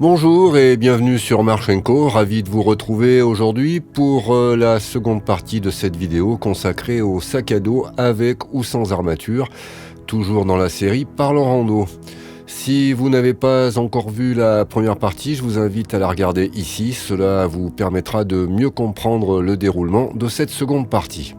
Bonjour et bienvenue sur Marchenko, ravi de vous retrouver aujourd'hui pour la seconde partie de cette vidéo consacrée au sac à dos avec ou sans armature, toujours dans la série Parlons Rando. Si vous n'avez pas encore vu la première partie, je vous invite à la regarder ici, cela vous permettra de mieux comprendre le déroulement de cette seconde partie.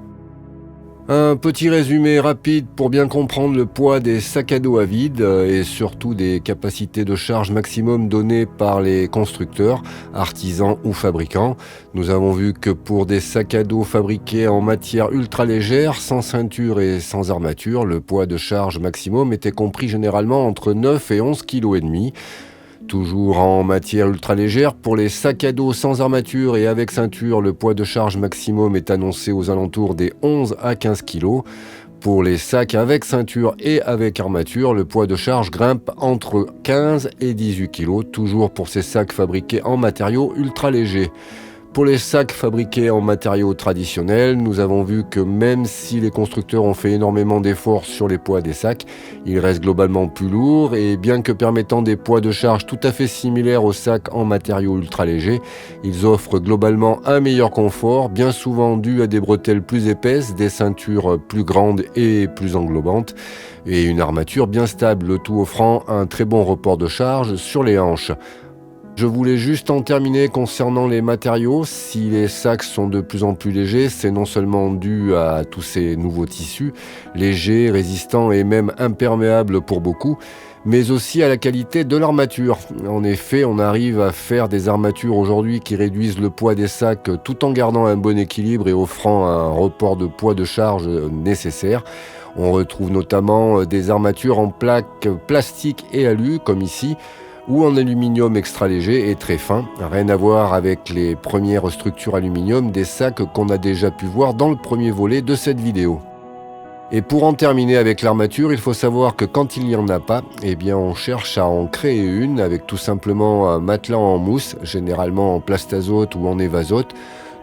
Un petit résumé rapide pour bien comprendre le poids des sacs à dos à vide et surtout des capacités de charge maximum données par les constructeurs, artisans ou fabricants. Nous avons vu que pour des sacs à dos fabriqués en matière ultra légère, sans ceinture et sans armature, le poids de charge maximum était compris généralement entre 9 et 11,5 kg. Toujours en matière ultra légère, pour les sacs à dos sans armature et avec ceinture, le poids de charge maximum est annoncé aux alentours des 11 à 15 kg. Pour les sacs avec ceinture et avec armature, le poids de charge grimpe entre 15 et 18 kg, toujours pour ces sacs fabriqués en matériaux ultra légers. Pour les sacs fabriqués en matériaux traditionnels, nous avons vu que même si les constructeurs ont fait énormément d'efforts sur les poids des sacs, ils restent globalement plus lourds et bien que permettant des poids de charge tout à fait similaires aux sacs en matériaux ultra légers, ils offrent globalement un meilleur confort, bien souvent dû à des bretelles plus épaisses, des ceintures plus grandes et plus englobantes et une armature bien stable, le tout offrant un très bon report de charge sur les hanches. Je voulais juste en terminer concernant les matériaux. Si les sacs sont de plus en plus légers, c'est non seulement dû à tous ces nouveaux tissus, légers, résistants et même imperméables pour beaucoup, mais aussi à la qualité de l'armature. En effet, on arrive à faire des armatures aujourd'hui qui réduisent le poids des sacs tout en gardant un bon équilibre et offrant un report de poids de charge nécessaire. On retrouve notamment des armatures en plaques plastique et alu, comme ici, ou en aluminium extra léger et très fin, rien à voir avec les premières structures aluminium des sacs qu'on a déjà pu voir dans le premier volet de cette vidéo. Et pour en terminer avec l'armature, il faut savoir que quand il n'y en a pas, on cherche à en créer une avec tout simplement un matelas en mousse, généralement en plastazote ou en évazote,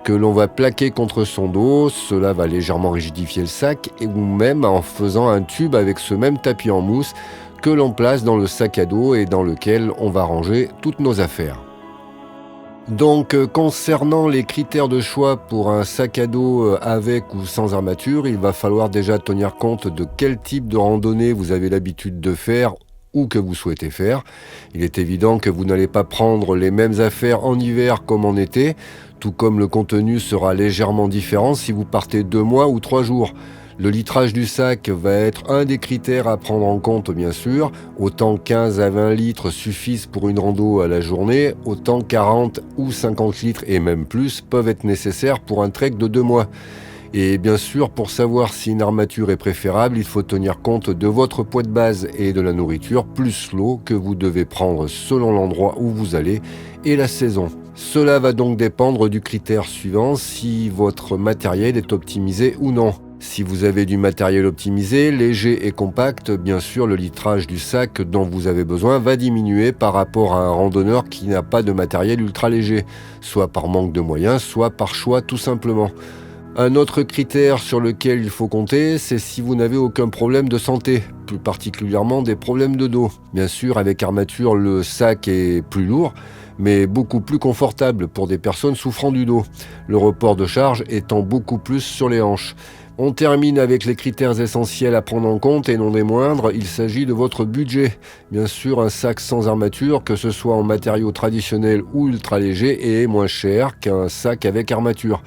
que l'on va plaquer contre son dos. Cela va légèrement rigidifier le sac, ou même en faisant un tube avec ce même tapis en mousse que l'on place dans le sac à dos et dans lequel on va ranger toutes nos affaires. Donc concernant les critères de choix pour un sac à dos avec ou sans armature, il va falloir déjà tenir compte de quel type de randonnée vous avez l'habitude de faire ou que vous souhaitez faire. Il est évident que vous n'allez pas prendre les mêmes affaires en hiver comme en été, tout comme le contenu sera légèrement différent si vous partez 2 mois ou 3 jours. Le litrage du sac va être un des critères à prendre en compte bien sûr, autant 15 à 20 litres suffisent pour une rando à la journée, autant 40 ou 50 litres et même plus peuvent être nécessaires pour un trek de 2 mois. Et bien sûr, pour savoir si une armature est préférable, il faut tenir compte de votre poids de base et de la nourriture, plus l'eau que vous devez prendre selon l'endroit où vous allez et la saison. Cela va donc dépendre du critère suivant, si votre matériel est optimisé ou non. Si vous avez du matériel optimisé, léger et compact, bien sûr le litrage du sac dont vous avez besoin va diminuer par rapport à un randonneur qui n'a pas de matériel ultra léger, soit par manque de moyens, soit par choix tout simplement. Un autre critère sur lequel il faut compter, c'est si vous n'avez aucun problème de santé, plus particulièrement des problèmes de dos. Bien sûr, avec armature, le sac est plus lourd, mais beaucoup plus confortable pour des personnes souffrant du dos, le report de charge étant beaucoup plus sur les hanches. On termine avec les critères essentiels à prendre en compte et non des moindres, il s'agit de votre budget. Bien sûr, un sac sans armature, que ce soit en matériaux traditionnels ou ultra légers, est moins cher qu'un sac avec armature.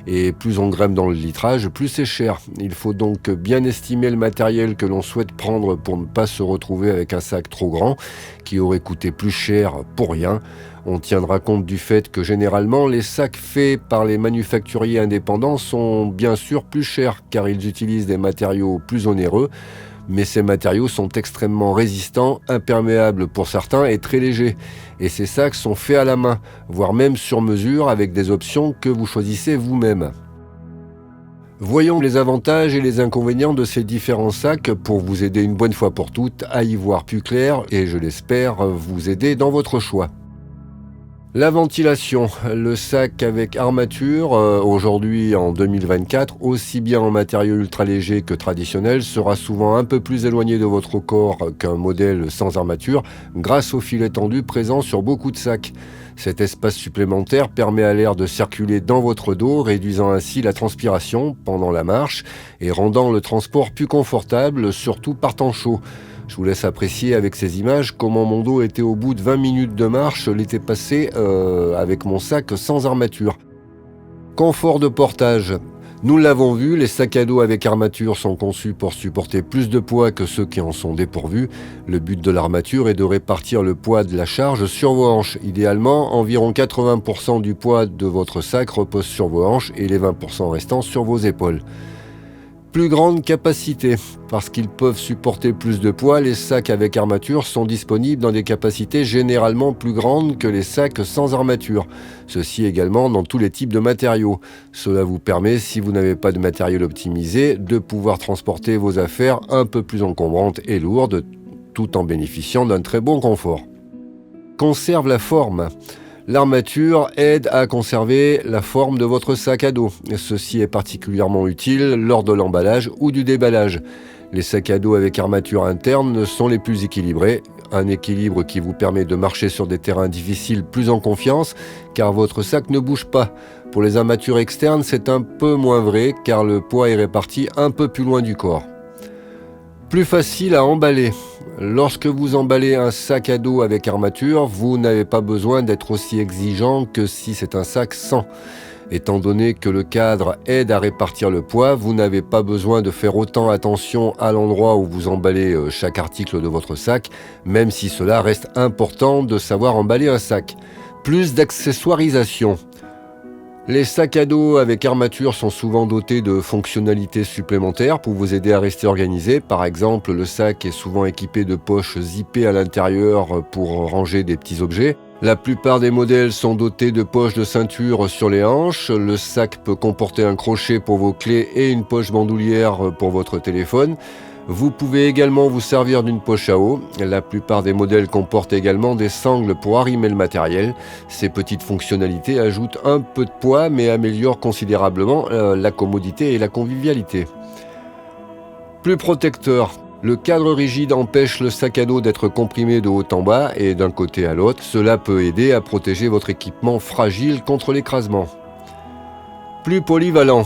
Et plus on grimpe dans le litrage, plus c'est cher. Il faut donc bien estimer le matériel que l'on souhaite prendre pour ne pas se retrouver avec un sac trop grand, qui aurait coûté plus cher pour rien. On tiendra compte du fait que généralement les sacs faits par les manufacturiers indépendants sont bien sûr plus chers car ils utilisent des matériaux plus onéreux, mais ces matériaux sont extrêmement résistants, imperméables pour certains et très légers. Et ces sacs sont faits à la main, voire même sur mesure avec des options que vous choisissez vous-même. Voyons les avantages et les inconvénients de ces différents sacs pour vous aider une bonne fois pour toutes à y voir plus clair et je l'espère vous aider dans votre choix. La ventilation, le sac avec armature, aujourd'hui en 2024, aussi bien en matériaux ultra léger que traditionnel, sera souvent un peu plus éloigné de votre corps qu'un modèle sans armature grâce au filet tendu présent sur beaucoup de sacs. Cet espace supplémentaire permet à l'air de circuler dans votre dos, réduisant ainsi la transpiration pendant la marche et rendant le transport plus confortable, surtout par temps chaud. Je vous laisse apprécier avec ces images comment mon dos était au bout de 20 minutes de marche l'été passé avec mon sac sans armature. Confort de portage. Nous l'avons vu, les sacs à dos avec armature sont conçus pour supporter plus de poids que ceux qui en sont dépourvus. Le but de l'armature est de répartir le poids de la charge sur vos hanches. Idéalement, environ 80% du poids de votre sac repose sur vos hanches et les 20% restants sur vos épaules. Plus grande capacité. Parce qu'ils peuvent supporter plus de poids, les sacs avec armature sont disponibles dans des capacités généralement plus grandes que les sacs sans armature. Ceci également dans tous les types de matériaux. Cela vous permet, si vous n'avez pas de matériel optimisé, de pouvoir transporter vos affaires un peu plus encombrantes et lourdes, tout en bénéficiant d'un très bon confort. Conserve la forme. L'armature aide à conserver la forme de votre sac à dos. Ceci est particulièrement utile lors de l'emballage ou du déballage. Les sacs à dos avec armature interne sont les plus équilibrés, un équilibre qui vous permet de marcher sur des terrains difficiles plus en confiance car votre sac ne bouge pas. Pour les armatures externes, c'est un peu moins vrai car le poids est réparti un peu plus loin du corps. Plus facile à emballer. Lorsque vous emballez un sac à dos avec armature, vous n'avez pas besoin d'être aussi exigeant que si c'est un sac sans. Étant donné que le cadre aide à répartir le poids, vous n'avez pas besoin de faire autant attention à l'endroit où vous emballez chaque article de votre sac, même si cela reste important de savoir emballer un sac. Plus d'accessoirisation. Les sacs à dos avec armature sont souvent dotés de fonctionnalités supplémentaires pour vous aider à rester organisé. Par exemple, le sac est souvent équipé de poches zippées à l'intérieur pour ranger des petits objets. La plupart des modèles sont dotés de poches de ceinture sur les hanches. Le sac peut comporter un crochet pour vos clés et une poche bandoulière pour votre téléphone. Vous pouvez également vous servir d'une poche à eau. La plupart des modèles comportent également des sangles pour arrimer le matériel. Ces petites fonctionnalités ajoutent un peu de poids mais améliorent considérablement la commodité et la convivialité. Plus protecteur. Le cadre rigide empêche le sac à dos d'être comprimé de haut en bas et d'un côté à l'autre. Cela peut aider à protéger votre équipement fragile contre l'écrasement. Plus polyvalent.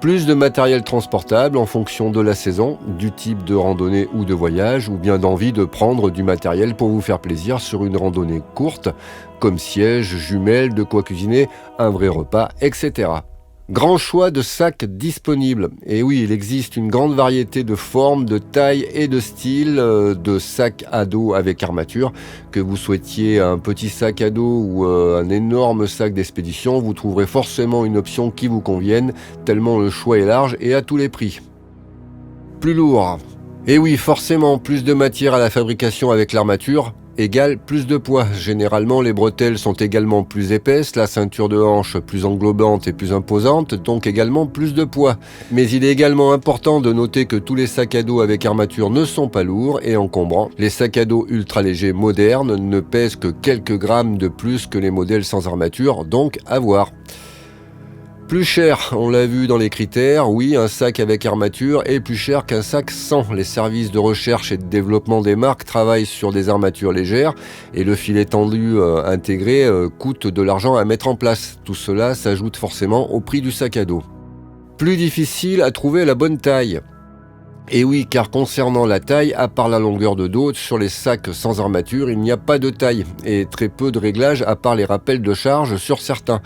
Plus de matériel transportable en fonction de la saison, du type de randonnée ou de voyage, ou bien d'envie de prendre du matériel pour vous faire plaisir sur une randonnée courte, comme siège, jumelles, de quoi cuisiner, un vrai repas, etc. Grand choix de sacs disponibles. Et oui, il existe une grande variété de formes, de tailles et de styles de sacs à dos avec armature. Que vous souhaitiez un petit sac à dos ou un énorme sac d'expédition, vous trouverez forcément une option qui vous convienne, tellement le choix est large et à tous les prix. Plus lourd. Et oui, forcément, plus de matière à la fabrication avec l'armature égale plus de poids. Généralement, les bretelles sont également plus épaisses, la ceinture de hanche plus englobante et plus imposante, donc également plus de poids. Mais il est également important de noter que tous les sacs à dos avec armature ne sont pas lourds et encombrants. Les sacs à dos ultra légers modernes ne pèsent que quelques grammes de plus que les modèles sans armature, donc à voir. Plus cher, on l'a vu dans les critères, oui, un sac avec armature est plus cher qu'un sac sans. Les services de recherche et de développement des marques travaillent sur des armatures légères et le filet tendu intégré coûte de l'argent à mettre en place. Tout cela s'ajoute forcément au prix du sac à dos. Plus difficile à trouver la bonne taille. Et oui, car concernant la taille, à part la longueur de dos, sur les sacs sans armature, il n'y a pas de taille et très peu de réglages à part les rappels de charge sur certains.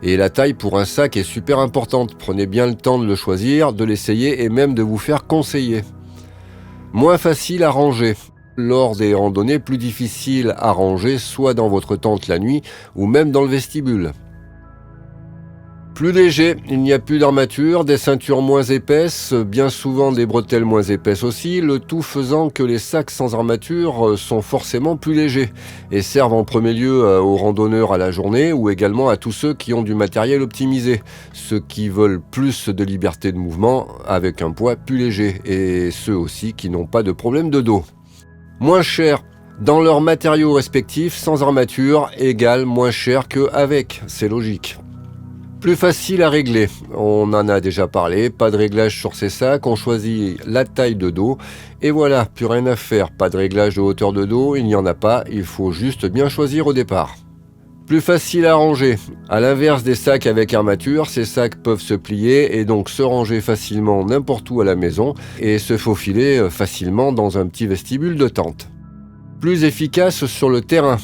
Et la taille pour un sac est super importante. Prenez bien le temps de le choisir, de l'essayer et même de vous faire conseiller. Moins facile à ranger. Lors des randonnées, plus difficile à ranger, soit dans votre tente la nuit ou même dans le vestibule. Plus léger, il n'y a plus d'armature, des ceintures moins épaisses, bien souvent des bretelles moins épaisses aussi, le tout faisant que les sacs sans armature sont forcément plus légers et servent en premier lieu aux randonneurs à la journée ou également à tous ceux qui ont du matériel optimisé, ceux qui veulent plus de liberté de mouvement avec un poids plus léger et ceux aussi qui n'ont pas de problème de dos. Moins cher. Dans leurs matériaux respectifs, sans armature égale moins cher qu'avec, c'est logique. Plus facile à régler, on en a déjà parlé, pas de réglage sur ces sacs, on choisit la taille de dos et voilà, plus rien à faire, pas de réglage de hauteur de dos, il n'y en a pas, il faut juste bien choisir au départ. Plus facile à ranger, à l'inverse des sacs avec armature, ces sacs peuvent se plier et donc se ranger facilement n'importe où à la maison et se faufiler facilement dans un petit vestibule de tente. Plus efficace sur le terrain.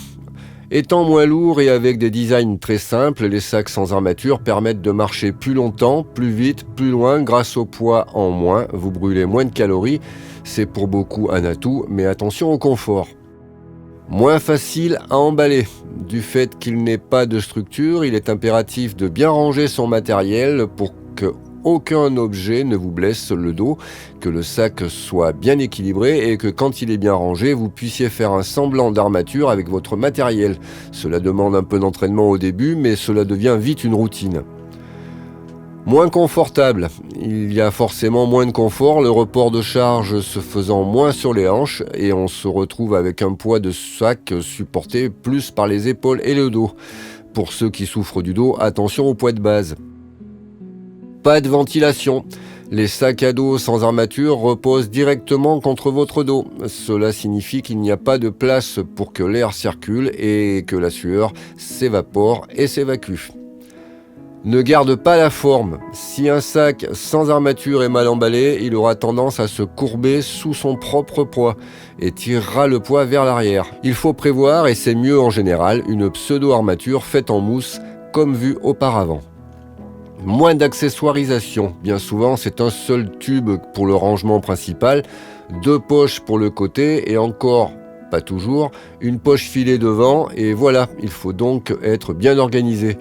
Étant moins lourds et avec des designs très simples, les sacs sans armature permettent de marcher plus longtemps, plus vite, plus loin grâce au poids en moins. Vous brûlez moins de calories, c'est pour beaucoup un atout, mais attention au confort. Moins facile à emballer. Du fait qu'il n'ait pas de structure, il est impératif de bien ranger son matériel pour que aucun objet ne vous blesse le dos, que le sac soit bien équilibré et que quand il est bien rangé, vous puissiez faire un semblant d'armature avec votre matériel. Cela demande un peu d'entraînement au début, mais cela devient vite une routine. Moins confortable. Il y a forcément moins de confort, le report de charge se faisant moins sur les hanches et on se retrouve avec un poids de sac supporté plus par les épaules et le dos. Pour ceux qui souffrent du dos, attention au poids de base. Pas de ventilation. Les sacs à dos sans armature reposent directement contre votre dos. Cela signifie qu'il n'y a pas de place pour que l'air circule et que la sueur s'évapore et s'évacue. Ne garde pas la forme. Si un sac sans armature est mal emballé, il aura tendance à se courber sous son propre poids et tirera le poids vers l'arrière. Il faut prévoir, et c'est mieux en général, une pseudo-armature faite en mousse comme vu auparavant. Moins d'accessoirisation. Bien souvent, c'est un seul tube pour le rangement principal, 2 poches pour le côté et encore, pas toujours, une poche filée devant et voilà, il faut donc être bien organisé.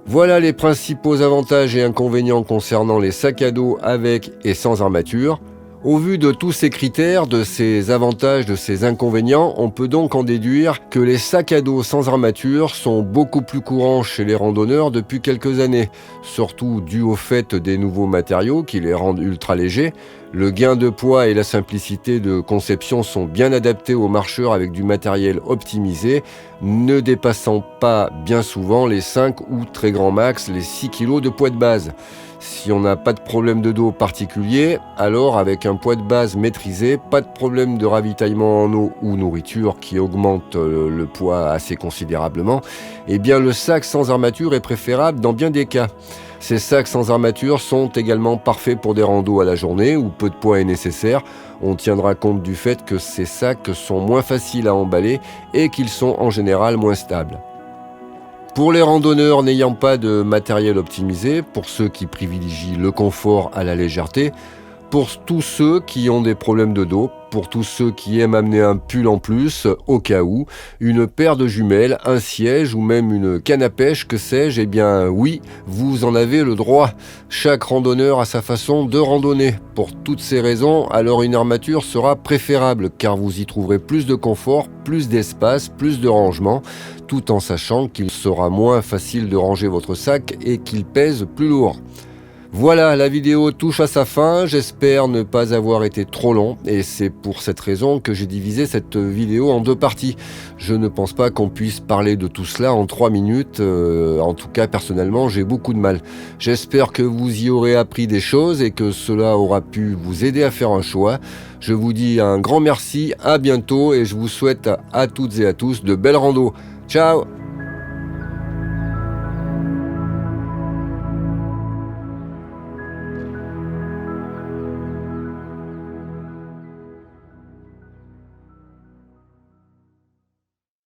Voilà les principaux avantages et inconvénients concernant les sacs à dos avec et sans armature. Au vu de tous ces critères, de ces avantages, de ces inconvénients, on peut donc en déduire que les sacs à dos sans armature sont beaucoup plus courants chez les randonneurs depuis quelques années, surtout dû au fait des nouveaux matériaux qui les rendent ultra légers. Le gain de poids et la simplicité de conception sont bien adaptés aux marcheurs avec du matériel optimisé, ne dépassant pas bien souvent les 5 ou très grand max les 6 kg de poids de base. Si on n'a pas de problème de dos particulier, alors avec un poids de base maîtrisé, pas de problème de ravitaillement en eau ou nourriture qui augmente le poids assez considérablement, eh bien le sac sans armature est préférable dans bien des cas. Ces sacs sans armature sont également parfaits pour des randos à la journée où peu de poids est nécessaire. On tiendra compte du fait que ces sacs sont moins faciles à emballer et qu'ils sont en général moins stables. Pour les randonneurs n'ayant pas de matériel optimisé, pour ceux qui privilégient le confort à la légèreté, pour tous ceux qui ont des problèmes de dos, pour tous ceux qui aiment amener un pull en plus, au cas où, une paire de jumelles, un siège ou même une canne à pêche, que sais-je, eh bien oui, vous en avez le droit. Chaque randonneur a sa façon de randonner. Pour toutes ces raisons, alors une armature sera préférable, car vous y trouverez plus de confort, plus d'espace, plus de rangement, tout en sachant qu'il sera moins facile de ranger votre sac et qu'il pèse plus lourd. Voilà, la vidéo touche à sa fin, j'espère ne pas avoir été trop long et c'est pour cette raison que j'ai divisé cette vidéo en 2 parties. Je ne pense pas qu'on puisse parler de tout cela en 3 minutes, en tout cas personnellement j'ai beaucoup de mal. J'espère que vous y aurez appris des choses et que cela aura pu vous aider à faire un choix. Je vous dis un grand merci, à bientôt et je vous souhaite à toutes et à tous de belles randos. Ciao!